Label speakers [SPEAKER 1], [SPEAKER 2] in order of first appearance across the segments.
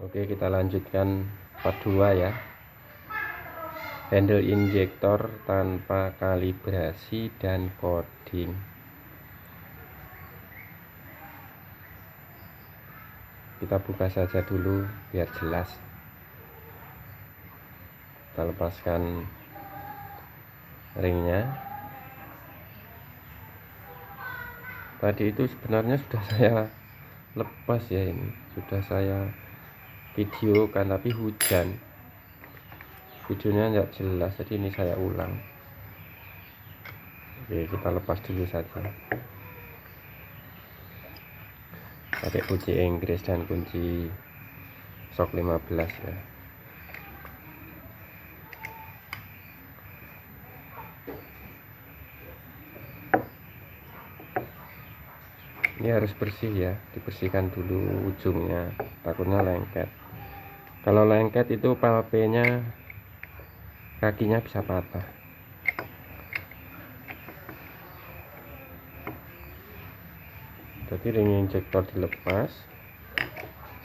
[SPEAKER 1] Oke, kita lanjutkan part 2 ya. Handle injektor tanpa kalibrasi dan coding. Kita buka saja dulu biar jelas. Kita lepaskan ringnya. Tadi itu sebenarnya sudah saya lepas ya, ini sudah saya videokan, tapi hujan, videonya nggak jelas, jadi ini saya ulang. Oke, kita lepas dulu saja pakai kunci Inggris dan kunci shock 15 ya. Ini harus bersih ya, dibersihkan dulu ujungnya, takutnya lengket. Kalau lengket itu palpenya, kakinya bisa patah. Jadi ring injektor dilepas,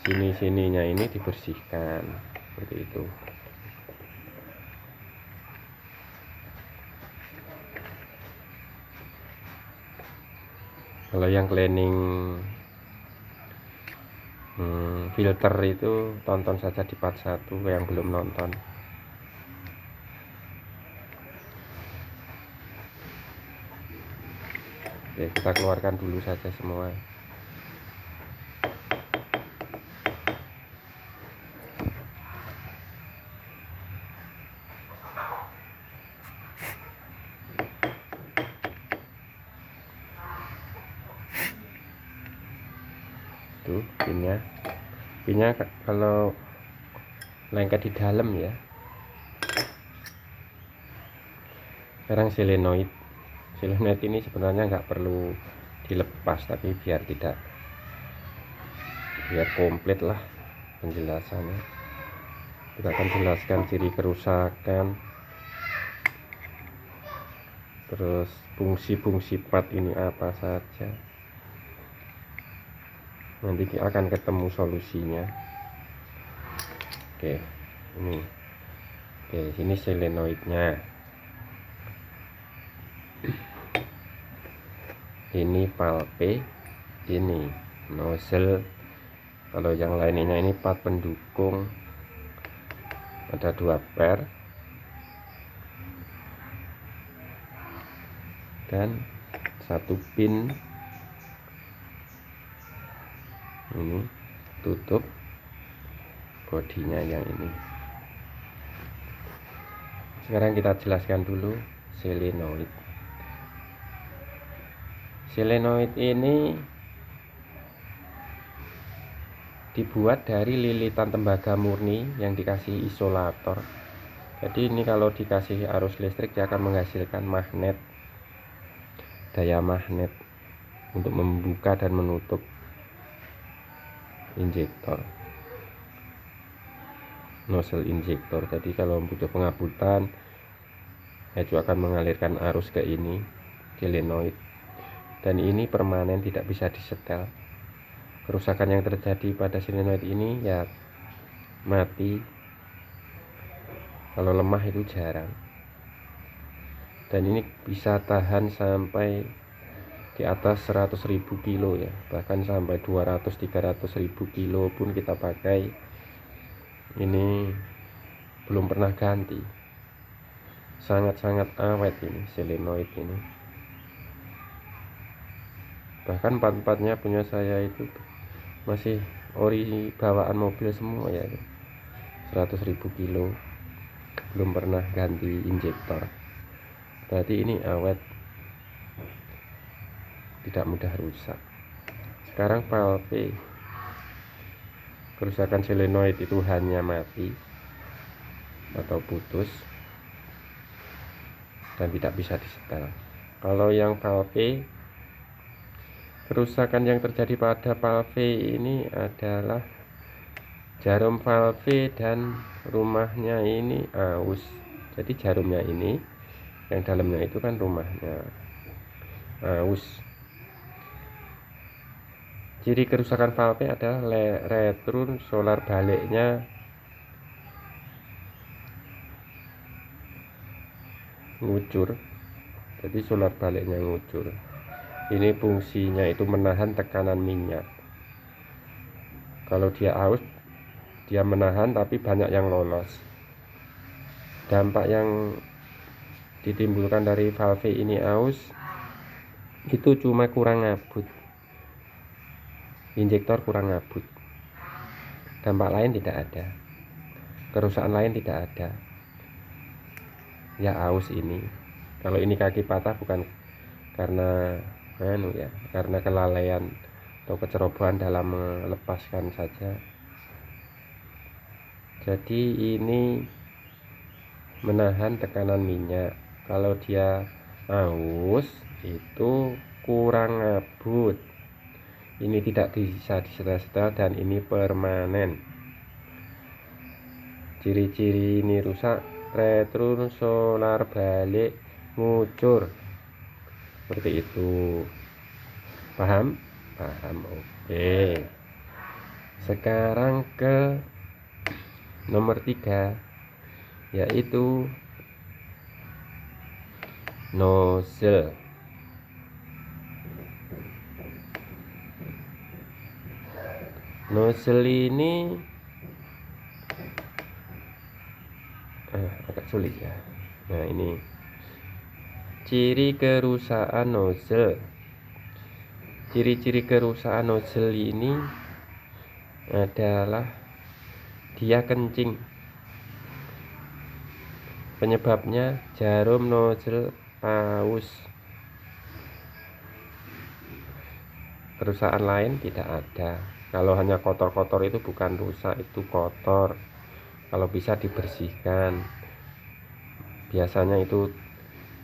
[SPEAKER 1] sini-sininya ini dibersihkan seperti itu. Kalau yang cleaning filter itu tonton saja di part 1 yang belum nonton. Oke, kita keluarkan dulu saja semua. Tuh pinnya kalau lengket di dalam ya. Sekarang solenoid ini sebenarnya nggak perlu dilepas, tapi biar komplit lah penjelasannya. Kita akan jelaskan ciri kerusakan, terus fungsi-fungsi part ini apa saja. Nanti akan ketemu solusinya. Oke, ini. Oke, sini solenoidnya. Ini valve, ini nozzle. Kalau yang lainnya ini part pendukung, ada 2 per dan 1 pin. Ini tutup bodinya yang ini. Sekarang kita jelaskan dulu solenoid. Solenoid ini dibuat dari lilitan tembaga murni yang dikasih isolator. Jadi ini kalau dikasih arus listrik dia akan menghasilkan magnet, daya magnet untuk membuka dan menutup injektor, nozzle injektor. Jadi kalau butuh pengabutan, itu akan mengalirkan arus ke ini solenoid, dan ini permanen, tidak bisa disetel. Kerusakan yang terjadi pada solenoid ini ya mati, kalau lemah itu jarang, dan ini bisa tahan sampai di atas 100.000 kilo ya, bahkan sampai 200-300.000 kilo pun kita pakai. Ini belum pernah ganti, sangat-sangat awet ini solenoid ini. Bahkan part-partnya punya saya itu masih ori bawaan mobil semua ya, 100.000 kilo, belum pernah ganti injektor. Berarti ini awet, tidak mudah rusak. Sekarang valve, kerusakan solenoid itu hanya mati atau putus dan tidak bisa disetel. Kalau yang valve, kerusakan yang terjadi pada valve ini adalah jarum valve dan rumahnya ini aus. Jadi jarumnya ini, yang dalamnya itu kan rumahnya, aus. Ciri kerusakan valve adalah return solar baliknya ngucur, jadi solar baliknya ngucur. Ini fungsinya itu menahan tekanan minyak. Kalau dia aus, dia menahan tapi banyak yang lolos. Dampak yang ditimbulkan dari valve ini aus itu cuma kurang ngabut, injektor kurang ngabut. Dampak lain tidak ada, kerusakan lain tidak ada. Ya aus ini. Kalau ini kaki patah bukan karena karena kelalaian atau kecerobohan dalam melepaskan saja. Jadi ini menahan tekanan minyak. Kalau dia aus itu kurang ngabut. Ini tidak bisa disetel-setel dan ini permanen. Ciri-ciri ini rusak, return solar balik ngucur, seperti itu. Paham? Paham. Oke, sekarang ke nomor 3, yaitu nozzle. Nozzle ini agak sulit ya. Nah, ini ciri kerusakan nozzle. Ciri-ciri kerusakan nozzle ini adalah dia kencing. Penyebabnya jarum nozzle aus. Kerusakan lain tidak ada. Kalau hanya kotor-kotor itu bukan rusak, itu kotor. Kalau bisa dibersihkan. Biasanya itu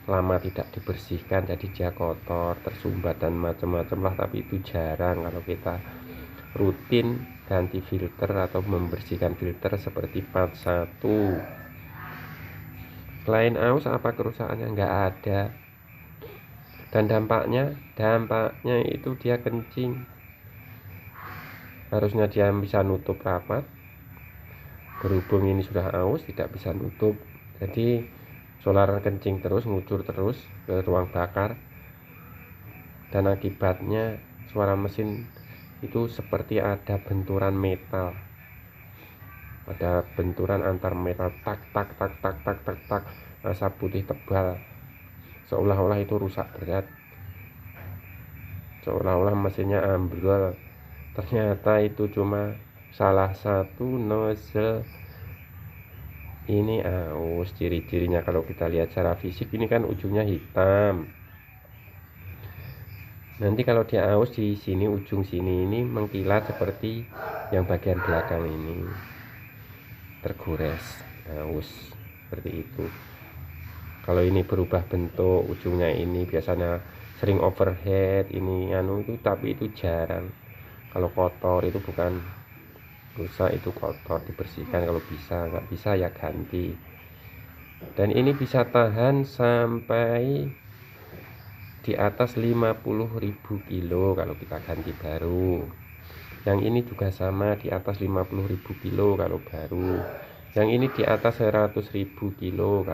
[SPEAKER 1] lama tidak dibersihkan jadi dia kotor, tersumbat dan macam-macam lah, tapi itu jarang. Kalau kita rutin ganti filter atau membersihkan filter seperti part 1. Selain aus apa kerusakannya? Nggak ada. Dan dampaknya itu dia kencing. Harusnya dia bisa nutup rapat, berhubung ini sudah aus tidak bisa nutup, jadi solar kencing terus, ngucur terus ke ruang bakar, dan akibatnya suara mesin itu seperti ada benturan metal, ada benturan antar metal, tak tak tak tak tak tak tak, asap putih tebal, seolah-olah itu rusak berat, seolah-olah mesinnya ambrol. Ternyata itu cuma salah satu nozzle ini aus. Ciri-cirinya kalau kita lihat secara fisik, ini kan ujungnya hitam. Nanti kalau dia aus di sini, ujung sini ini mengkilat seperti yang bagian belakang ini, tergores, aus seperti itu. Kalau ini berubah bentuk, ujungnya ini biasanya sering overhead, ini itu, tapi itu jarang. Kalau kotor itu bukan rusak, itu kotor, dibersihkan kalau bisa. Nggak bisa ya ganti. Dan ini bisa tahan sampai di atas 50.000 kilo kalau kita ganti baru. Yang ini juga sama, di atas 50.000 kilo kalau baru. Yang ini di atas 100.000 kilo.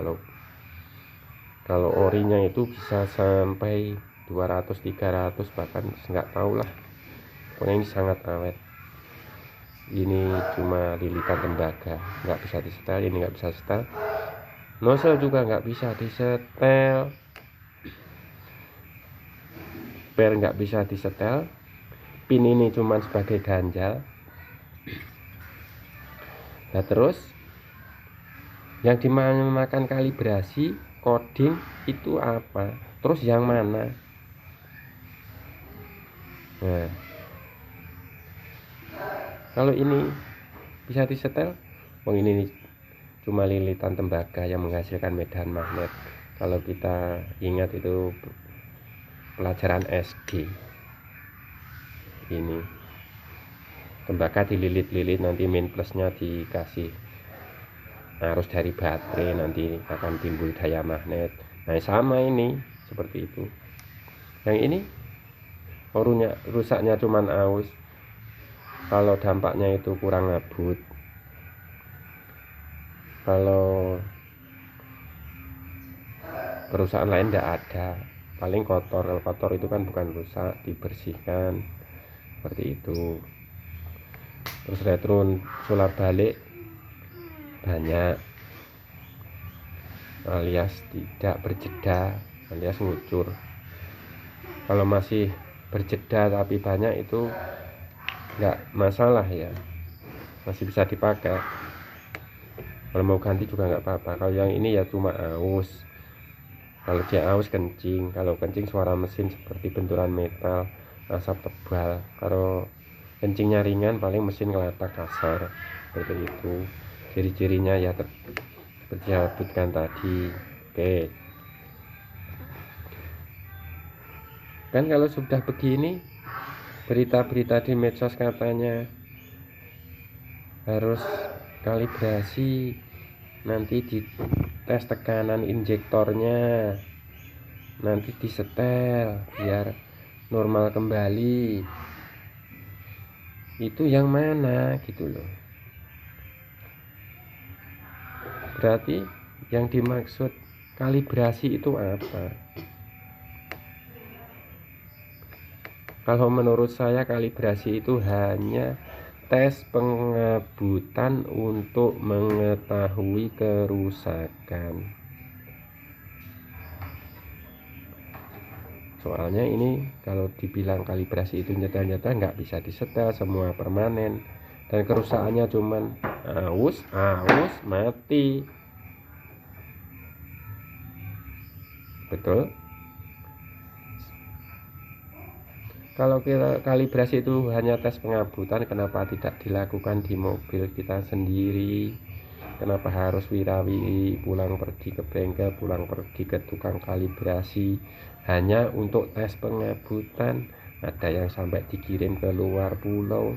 [SPEAKER 1] Kalau orinya itu bisa sampai 200-300, bahkan nggak tahu lah. Pokoknya ini sangat awet. Ini cuma lilitan tembaga, nggak bisa disetel. Ini nggak bisa setel. Nozzle juga nggak bisa disetel. Per nggak bisa disetel. Pin ini cuma sebagai ganjal. Nah, terus yang dimakan kalibrasi, coding itu apa? Terus yang mana? Nah, kalau ini bisa disetel, ini cuma lilitan tembaga yang menghasilkan medan magnet. Kalau kita ingat itu pelajaran SD, ini tembaga dililit-lilit, nanti min plusnya dikasih arus dari baterai, nanti akan timbul daya magnet. Nah, sama ini seperti itu. Yang ini rusaknya cuman aus, kalau dampaknya itu kurang ngabut. Kalau kerusakan lain tidak ada, paling kotor. Kalau kotor itu kan bukan rusak, dibersihkan seperti itu. Terus retro solar balik banyak, alias tidak berjeda, alias ngucur. Kalau masih berjeda tapi banyak itu nggak masalah ya, masih bisa dipakai. Kalau mau ganti juga nggak apa-apa. Kalau yang ini ya cuma aus. Kalau dia aus kencing, kalau kencing suara mesin seperti benturan metal, asap tebal. Kalau kencingnya ringan paling mesin ngeletak kasar seperti itu. Ciri-cirinya ya seperti yang sebutkan tadi. Oke, kan kalau sudah begini, berita-berita di medsos katanya harus kalibrasi, nanti di tes tekanan injektornya, nanti disetel biar normal kembali. Itu yang mana gitu loh. Berarti yang dimaksud kalibrasi itu apa? Kalau menurut saya kalibrasi itu hanya tes pengabutan untuk mengetahui kerusakan. Soalnya ini kalau dibilang kalibrasi itu nyata-nyata nggak bisa disetel semua permanen, dan kerusakannya cuman aus mati. Betul. Kalau kalibrasi itu hanya tes pengabutan, kenapa tidak dilakukan di mobil kita sendiri? Kenapa harus wira-wiri pulang pergi ke bengkel, pulang pergi ke tukang kalibrasi hanya untuk tes pengabutan? Ada yang sampai dikirim ke luar pulau,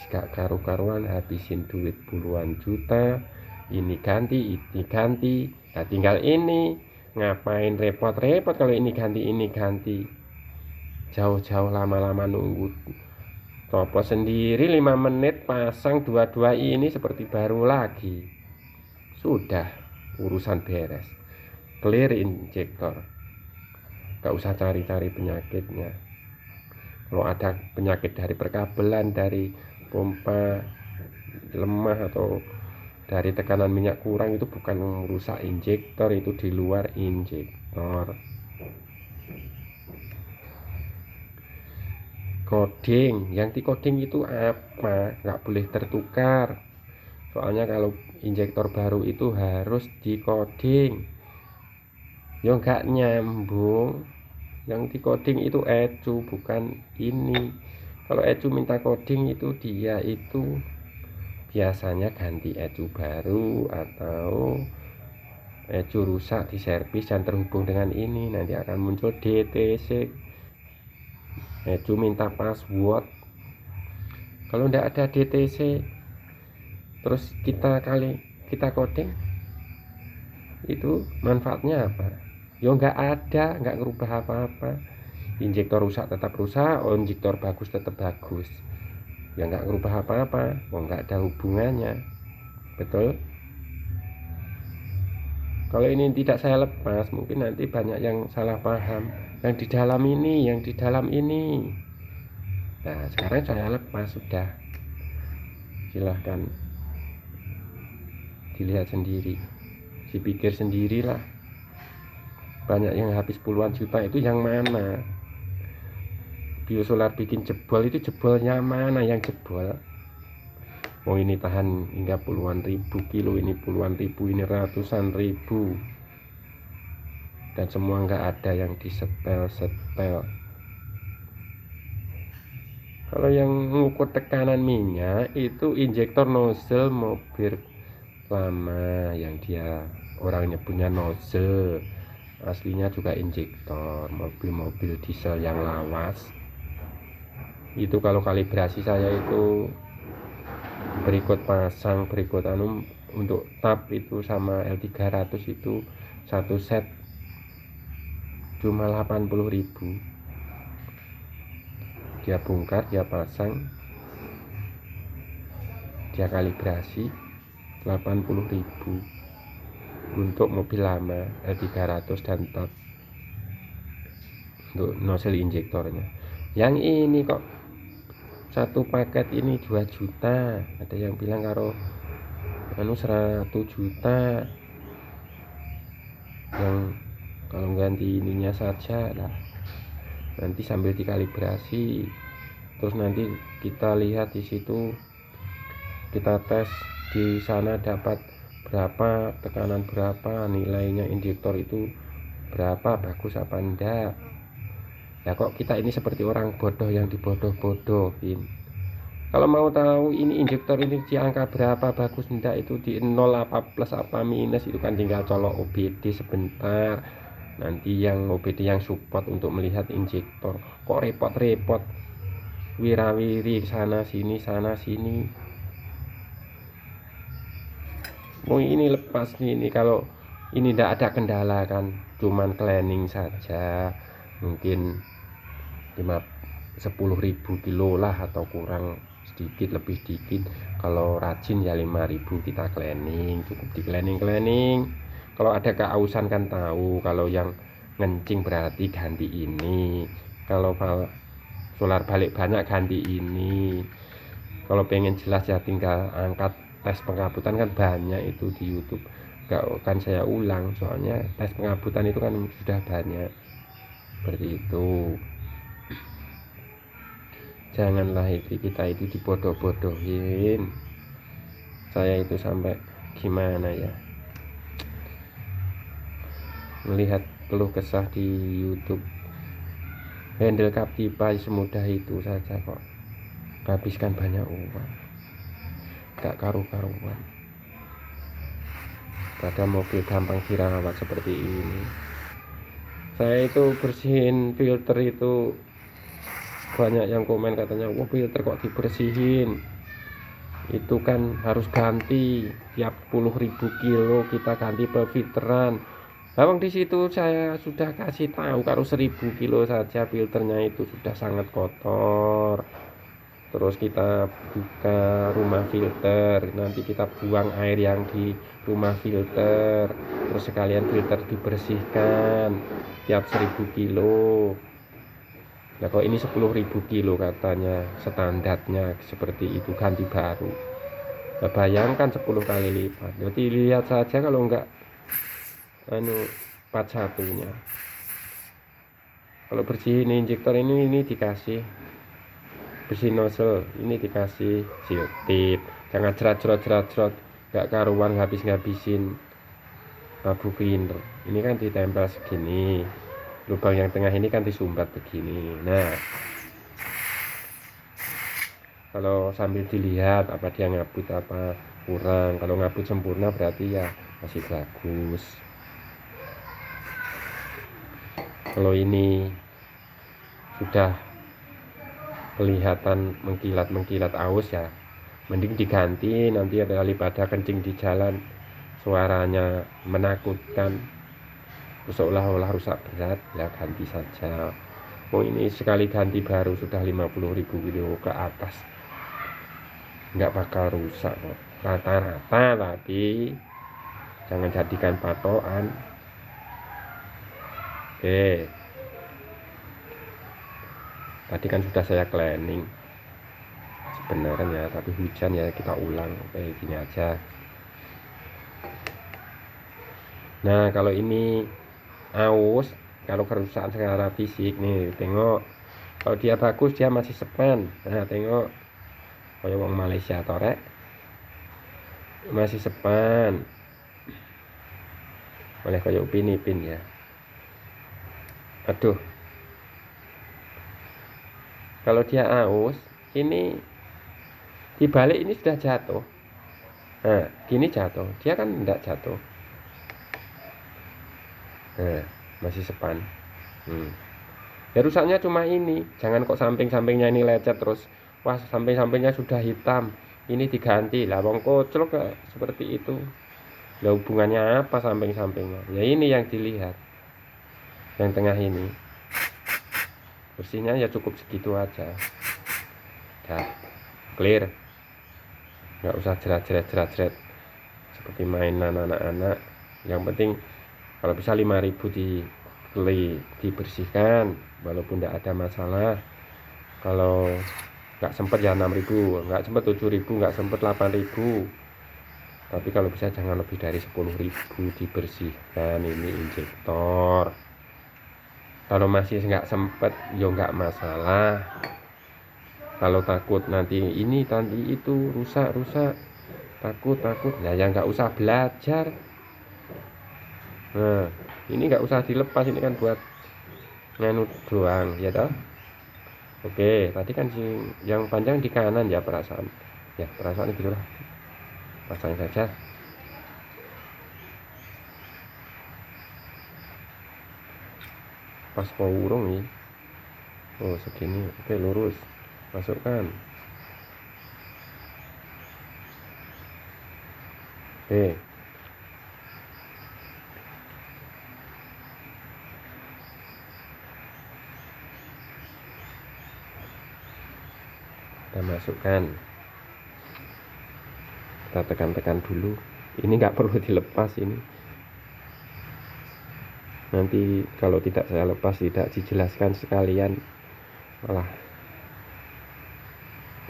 [SPEAKER 1] gak karu-karuan, habisin duit puluhan juta, ini ganti, nah tinggal ini, ngapain repot-repot kalau ini ganti, jauh-jauh lama-lama nunggu. Copot sendiri 5 menit, pasang dua-dua ini seperti baru lagi. Sudah urusan beres, clear injektor, gak usah cari-cari penyakitnya. Kalau ada penyakit dari perkabelan, dari pompa lemah, atau dari tekanan minyak kurang, itu bukan merusak injektor, itu di luar injektor. Coding, yang di coding itu apa? Nggak boleh tertukar. Soalnya kalau injektor baru itu harus di coding. Ya nggak nyambung. Yang di coding itu ECU, bukan ini. Kalau ECU minta coding itu dia itu biasanya ganti ECU baru, atau ECU rusak di servis dan terhubung dengan ini, nanti akan muncul DTC. ECU minta password. Kalau tidak ada DTC, terus kita coding, itu manfaatnya apa? Ya nggak ada, nggak ngerubah apa-apa. Injektor rusak tetap rusak, injektor bagus tetap bagus. Ya nggak ngerubah apa-apa, nggak ada hubungannya. Betul? Kalau ini tidak saya lepas, mungkin nanti banyak yang salah paham. Yang di dalam ini, yang di dalam ini. Nah, sekarang saya lepas sudah. Silahkan dilihat sendiri, dipikir sendirilah. Banyak yang habis puluhan juta, itu yang mana? Biosolar bikin jebol, itu jebolnya mana yang jebol? Oh ini tahan hingga puluhan ribu kilo, ini puluhan ribu, ini ratusan ribu, dan semua nggak ada yang disetel. Kalau yang mengukur tekanan minyak itu injektor nozzle mobil lama, yang dia orangnya punya nozzle, aslinya juga injektor mobil-mobil diesel yang lawas. Itu kalau kalibrasi saya itu berikut pasang, berikut untuk tab itu sama L300 itu satu set cuma 80.000. Dia bongkar, dia pasang, dia kalibrasi 80.000 untuk mobil lama L300 dan top untuk nozzle injektornya. Yang ini kok satu paket ini 2 juta, ada yang bilang karo 100 juta, yang kalau ganti ininya saja lah, nanti sambil dikalibrasi, terus nanti kita lihat di situ, kita tes di sana dapat berapa, tekanan berapa, nilainya injektor itu berapa, bagus apa enggak. Ya kok kita ini seperti orang bodoh yang dibodoh-bodohin. Kalau mau tahu ini injektor ini di angka berapa, bagus enggak, itu di 0 apa plus apa minus, itu kan tinggal colok OBD sebentar. Nanti yang OBD yang support untuk melihat injektor, kok repot-repot wirawiri sana sini sana sini. Oh ini lepas ini, kalau ini tidak ada kendala kan, cuman cleaning saja, mungkin 10.000 kilo lah atau kurang sedikit, lebih sedikit. Kalau rajin ya 5.000 kita cleaning, cukup di cleaning. Kalau ada keausan kan tahu, kalau yang ngencing berarti ganti ini, kalau solar balik banyak ganti ini. Kalau pengen jelas ya tinggal angkat tes pengabutan, kan banyak itu di YouTube, gak kan saya ulang, soalnya tes pengabutan itu kan sudah banyak seperti itu. Janganlah itu kita itu dibodoh-bodohin. Saya itu sampai gimana ya, melihat keluh kesah di YouTube, handle Captiva semudah itu saja kok habiskan banyak uang, gak karu-karuan. Pada mobil gampang dirawat seperti ini. Saya itu bersihin filter itu, banyak yang komen katanya, wah filter kok dibersihin, itu kan harus ganti tiap 10.000 kilo kita ganti filteran. Bawang di situ saya sudah kasih tahu, kalau 1.000 kilo saja filternya itu sudah sangat kotor. Terus kita buka rumah filter, nanti kita buang air yang di rumah filter, terus sekalian filter dibersihkan tiap 1.000 kilo. Nah kalau ini 10.000 kilo katanya standarnya seperti itu, ganti baru. Nah, bayangkan 10 kali lipat. Jadi lihat saja kalau enggak part satunya. Kalau bersihin injektor ini dikasih bersih nozzle, ini dikasih seal tip. Jangan jerat enggak karuan ngabisin abu cleaner. Ini kan ditempel segini, lubang yang tengah ini kan disumbat begini. Nah kalau sambil dilihat apa dia ngabut apa kurang, kalau ngabut sempurna berarti ya masih bagus. Kalau ini sudah kelihatan mengkilat aus ya mending diganti, nanti daripada kencing di jalan suaranya menakutkan, seolah-olah rusak berat, ya ganti saja. Oh ini sekali ganti baru sudah 50.000 kilo ke atas, nggak bakal rusak kok, rata-rata, tapi jangan jadikan patokan. Oke, tadi kan sudah saya cleaning sebenarnya, tapi hujan ya kita ulang kayak gini aja. Nah kalau ini aus, kalau kerusakan secara fisik nih, tengok kalau dia bagus dia masih sepan. Nah tengok kayak wong Malaysia torek masih sepan, oleh kayak Upin Ipin ya. Aduh, kalau dia aus ini dibalik ini sudah jatuh. Nah gini jatuh, dia kan enggak jatuh. Nah masih sepan. Ya rusaknya cuma ini, jangan kok samping-sampingnya ini lecet terus, wah samping-sampingnya sudah hitam ini diganti lah, wong koclok seperti itu. Lah hubungannya apa samping-sampingnya? Ya ini yang dilihat, yang tengah ini bersihnya ya cukup segitu aja, dah clear. nggak usah jerat seperti mainan anak-anak. Yang penting kalau bisa 5.000 dibersihkan walaupun tidak ada masalah. Kalau nggak sempet ya 6.000, nggak sempet 7.000, nggak sempet 8.000, tapi kalau bisa jangan lebih dari 10.000 dibersihkan ini injektor. Kalau masih nggak sempet ya nggak masalah. Kalau takut nanti ini nanti itu rusak takut nah ya nggak usah belajar. Nah ini nggak usah dilepas, ini kan buat nganu doang ya toh. Oke, tadi kan yang panjang di kanan ya, perasaan gitulah, pasang saja. Pas mau urung nih. Oh segini, oke, lurus, masukkan. Oke, kita masukkan, kita tekan-tekan dulu. Ini nggak perlu dilepas, ini nanti kalau tidak saya lepas, tidak dijelaskan sekalian, malah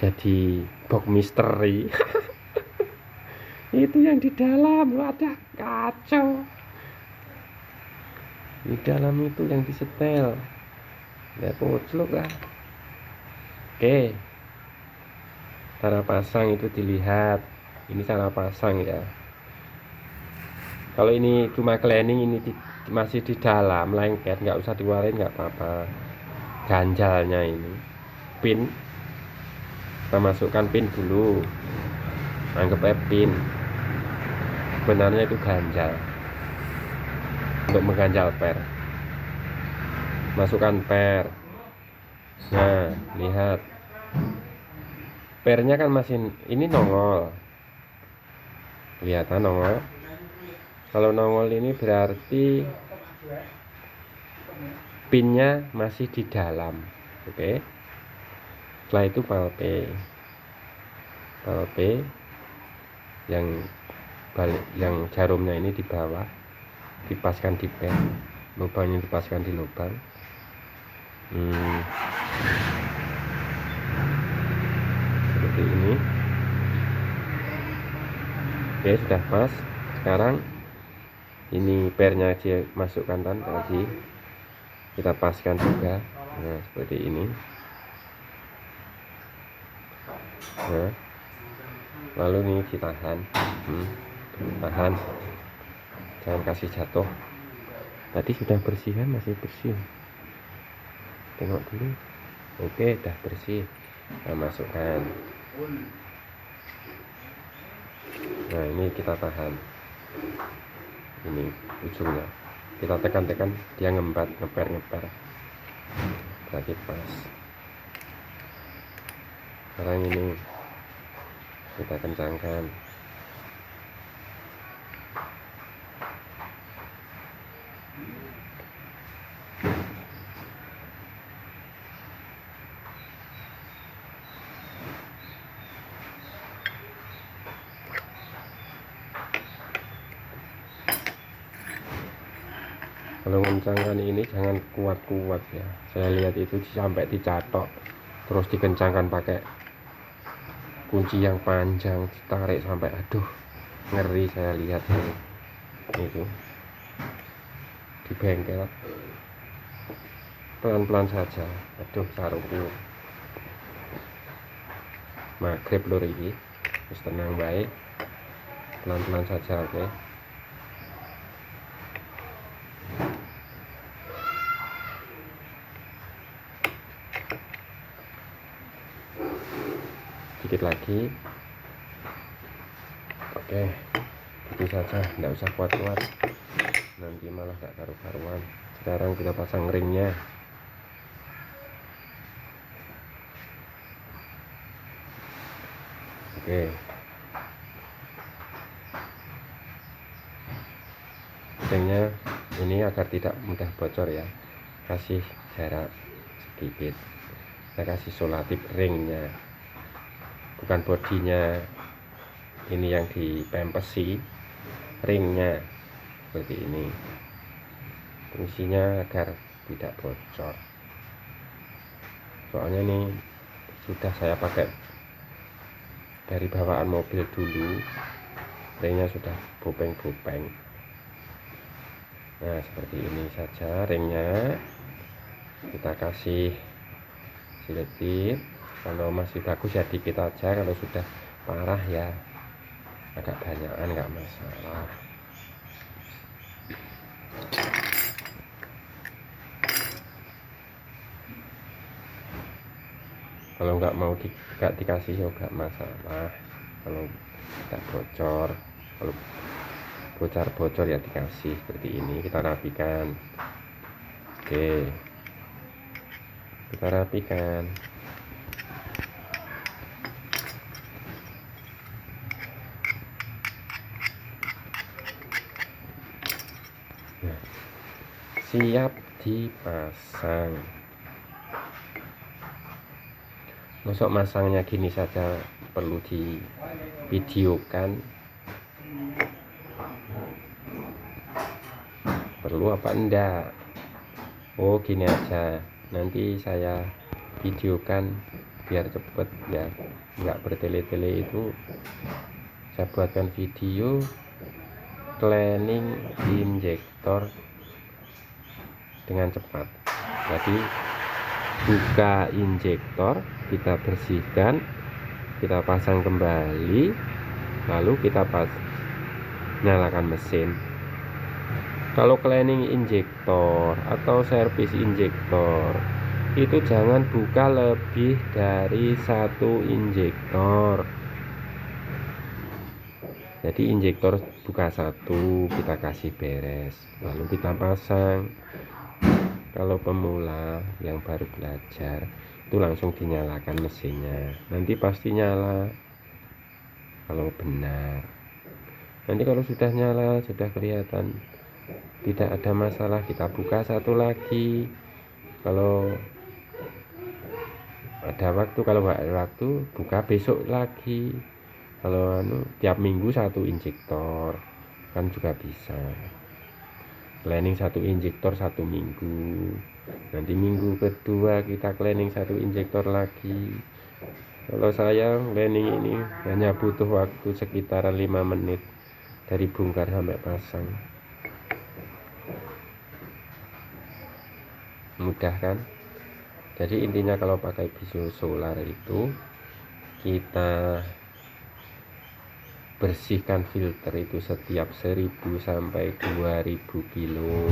[SPEAKER 1] jadi box misteri. Itu yang di dalam ada kacau, di dalam itu yang disetel ya, poclok lah. Oke, cara pasang itu dilihat, ini cara pasang ya. Kalau ini cuma cleaning, ini masih di dalam lengket, nggak usah dikeluarin, nggak apa-apa. Ganjalnya ini pin, kita masukkan pin dulu, anggap pin, sebenarnya itu ganjal untuk mengganjal per. Masukkan per. Nah lihat, pernya kan masih ini nongol, kelihatan nongol. Kalau nongol ini berarti pinnya masih di dalam. Oke, setelah itu palpe yang balik, yang jarumnya ini di bawah, dipaskan di pen, lubangnya dipaskan di lubang. Seperti ini. Oke, sudah pas. Sekarang ini pernya aja masukkan tadi, kita paskan juga. Nah seperti ini. Nah lalu ini ditahan, tahan, jangan kasih jatuh. Tadi sudah bersih kan, masih bersih, tengok dulu. Oke, udah bersih. Nah masukkan. Nah ini kita tahan, ini ujungnya kita tekan-tekan, dia ngembat, ngeper, berarti pas. Sekarang ini kita kencangkan. Kalau mengencangkan ini jangan kuat-kuat ya, saya lihat itu sampai dicatok, terus dikencangkan pakai kunci yang panjang, ditarik sampai aduh ngeri. Saya lihat ini itu di bengkel, pelan-pelan saja. Aduh sarungku maghrib lur ini, terus tenang baik, pelan-pelan saja. Oke, sedikit lagi. Oke, itu saja, tidak usah kuat-kuat, nanti malah gak karu-karuan. Sekarang kita pasang ringnya. Oke, ringnya ini agar tidak mudah bocor ya, kasih jarak sedikit. Saya kasih solatif ringnya, bukan bodinya. ini yang dipempesi ringnya seperti ini, fungsinya agar tidak bocor. Soalnya ini sudah saya pakai dari bawaan mobil dulu, ringnya sudah bopeng-bopeng. Nah seperti ini saja ringnya, kita kasih selotip. Kalau masih bagus ya dikit aja, kalau sudah parah ya agak banyakan, nggak masalah. Kalau nggak mau nggak dikasih ya nggak masalah. Kalau tidak bocor, kalau bocor ya dikasih seperti ini. Kita rapikan. Oke, kita rapikan. Nah, siap dipasang. Masuk masangnya gini saja perlu divideokan? Perlu apa enggak? Oh gini aja, nanti saya videokan biar cepet ya, nggak bertele-tele. Itu saya buatkan video cleaning injektor dengan cepat. Jadi buka injektor, kita bersihkan, kita pasang kembali, lalu kita nyalakan mesin. Kalau cleaning injektor atau servis injektor itu jangan buka lebih dari satu injektor. Jadi injektor buka satu, kita kasih beres, lalu kita pasang. Kalau pemula yang baru belajar itu langsung dinyalakan mesinnya, nanti pasti nyala kalau benar. Nanti kalau sudah nyala, sudah kelihatan tidak ada masalah, kita buka satu lagi. Kalau ada waktu, kalau nggak ada waktu buka besok lagi. Kalau tiap minggu satu injektor kan juga bisa. Cleaning satu injektor satu minggu, nanti minggu kedua kita cleaning satu injektor lagi. Kalau saya cleaning ini hanya butuh waktu sekitar 5 menit dari bongkar sampai pasang. Mudah kan? Jadi intinya kalau pakai biosolar itu kita bersihkan filter itu setiap 1000 sampai 2000 kilo.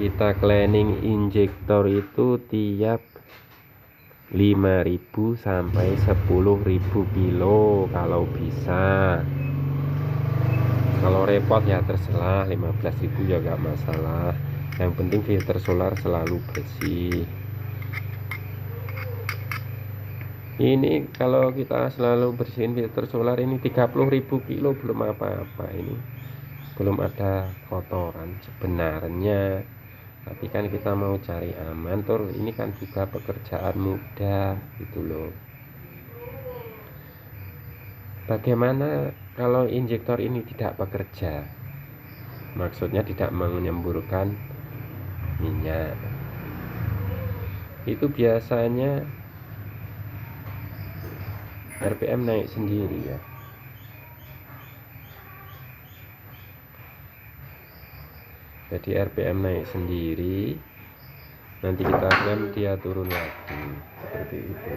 [SPEAKER 1] Kita cleaning injektor itu tiap 5000 sampai 10000 kilo kalau bisa. Kalau repot ya terserah, 15.000 ya gak masalah. Yang penting filter solar selalu bersih. Ini kalau kita selalu bersihin filter solar ini 30.000 kilo belum apa-apa, ini belum ada kotoran sebenarnya. Tapi kan kita mau cari aman, ini kan juga pekerjaan mudah gitu loh. Bagaimana kalau injektor ini tidak bekerja? Maksudnya tidak menyemburkan minyak. Itu biasanya RPM naik sendiri ya. Jadi RPM naik sendiri, nanti kita rem dia turun lagi seperti itu.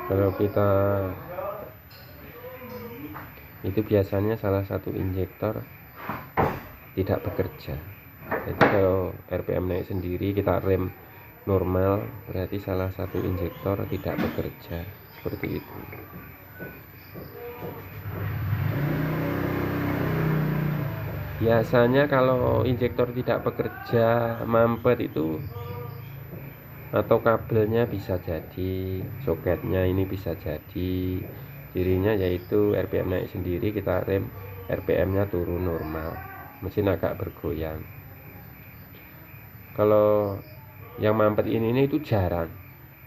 [SPEAKER 1] Kalau kita itu biasanya salah satu injektor tidak bekerja. Jadi kalau RPM naik sendiri kita rem normal, berarti salah satu injektor tidak bekerja, seperti itu. Biasanya kalau injektor tidak bekerja, mampet itu atau kabelnya bisa jadi, soketnya ini bisa jadi. Cirinya yaitu RPM naik sendiri, kita rem RPM-nya turun normal, mesin agak bergoyang. Kalau yang mampet ini itu jarang.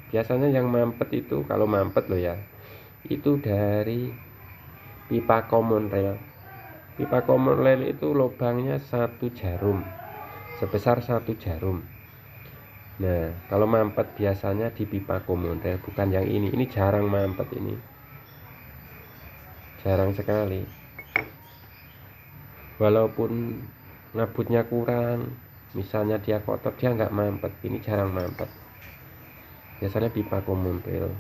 [SPEAKER 1] Biasanya yang mampet itu, kalau mampet loh ya, itu dari pipa common rail. Pipa common rail itu lubangnya 1 jarum, sebesar 1 jarum. Nah, kalau mampet biasanya di pipa common rail, bukan yang ini jarang mampet, ini jarang sekali. Walaupun ngabutnya kurang, misalnya dia kotor, dia nggak mampet, ini jarang mampet. Biasanya pipa common rail.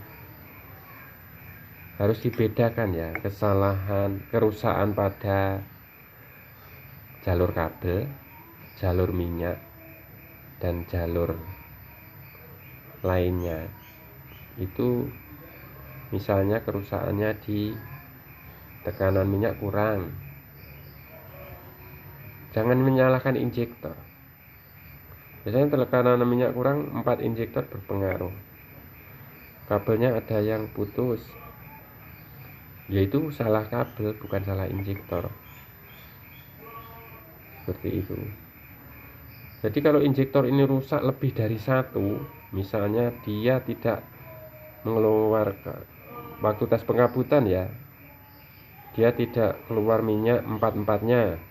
[SPEAKER 1] Harus dibedakan ya, kesalahan kerusakan pada jalur kabel, jalur minyak, dan jalur lainnya. Itu misalnya kerusakannya di tekanan minyak kurang, jangan menyalahkan injektor. Biasanya tekanan minyak kurang, 4 injektor berpengaruh. Kabelnya ada yang putus, yaitu salah kabel, bukan salah injektor. Seperti itu. Jadi kalau injektor ini rusak lebih dari 1, misalnya dia tidak mengeluarkan, waktu tes pengabutan ya, dia tidak keluar minyak 4-4-nya,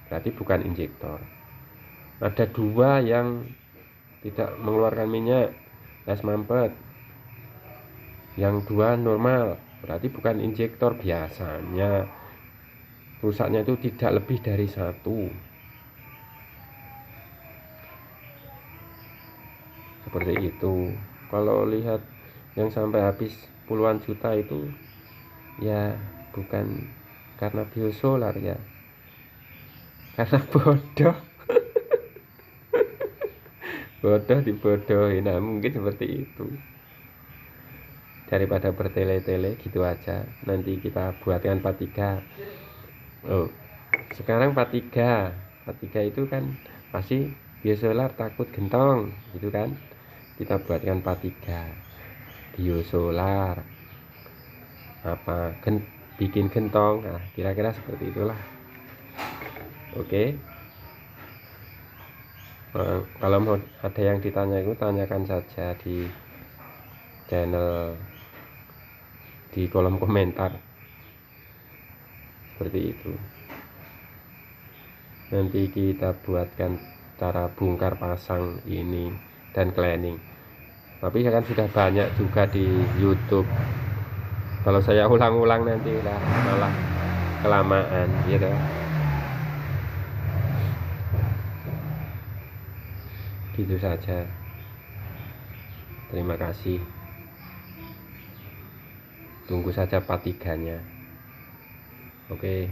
[SPEAKER 1] berarti bukan injektor. Ada 2 yang tidak mengeluarkan minyak, tes mampet, yang 2 normal, berarti bukan injektor. Biasanya rusaknya itu tidak lebih dari 1. Seperti itu. Kalau lihat yang sampai habis puluhan juta itu ya bukan karena biosolar ya, karena bodoh. Bodoh dibodohin. Nah, mungkin seperti itu. Daripada bertele-tele gitu aja, nanti kita buatkan part 3. Sekarang part 3 itu kan pasti biosolar takut gentong gitu kan. Kita buatkan part 3 biosolar apa bikin gentong. Nah, kira-kira seperti itulah. Oke. Kalau mau ada yang ditanya itu tanyakan saja di channel, di kolom komentar. Seperti itu. Nanti kita buatkan cara bongkar pasang ini dan cleaning. Tapi kan sudah banyak juga di YouTube. Kalau saya ulang-ulang nanti lah malah kelamaan gitu. Gitu saja. Terima kasih. Tunggu saja part 3-nya. Oke.